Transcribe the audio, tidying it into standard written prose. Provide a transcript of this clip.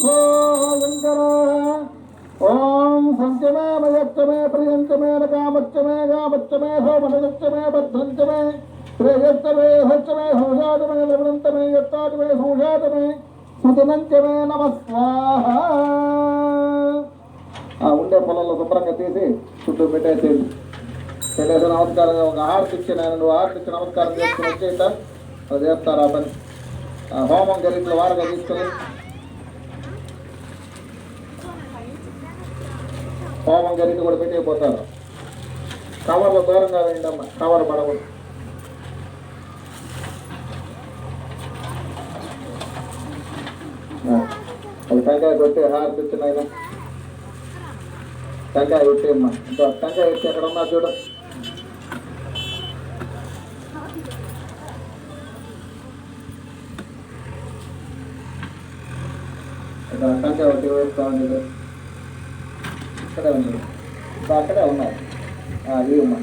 శంకర ఓం సంచమే మయచ్చమే ప్రియంచమే కామచ్చమే గామచ్చమే హోమనచ్చమే భద్రంచమే శ్రేయస్తమే హచ్చమే సంషాదమే లవణంతమే యత్తాదమే సంషాదమే సుదినంచమే నమస్వాహ. ఉండే పొలంలో శుభ్రంగా తీసి చుట్టూ పెట్టేసేది. పెట్టేసి నమస్కారం ఒక హారతి ఇచ్చి నువ్వు హారతి ఇచ్చి నమస్కారం చేసుకుని వచ్చేట అది చేస్తారు. ఆ పని హోమం గరిట్లో వారుగా తీసుకుని హోమం గరిట కూడా పెట్టిపోతారు. కవర్లో దూరంగా వేయండి అమ్మ, కవర్ పడకూడదు. అది టెంకాయ కొట్టి హారతి ఇచ్చిన ఆయన టెంకాయ కొట్టి అమ్మ, ఇంకా టెంకాయ కొట్టి ఎక్కడ ఉన్నా చూడు. ఇక్కడ టెంకాయ కొట్టి వేస్తా ఉంది. ఇక్కడే ఉంది, అక్కడే ఉన్నాయి. ఇవి అమ్మా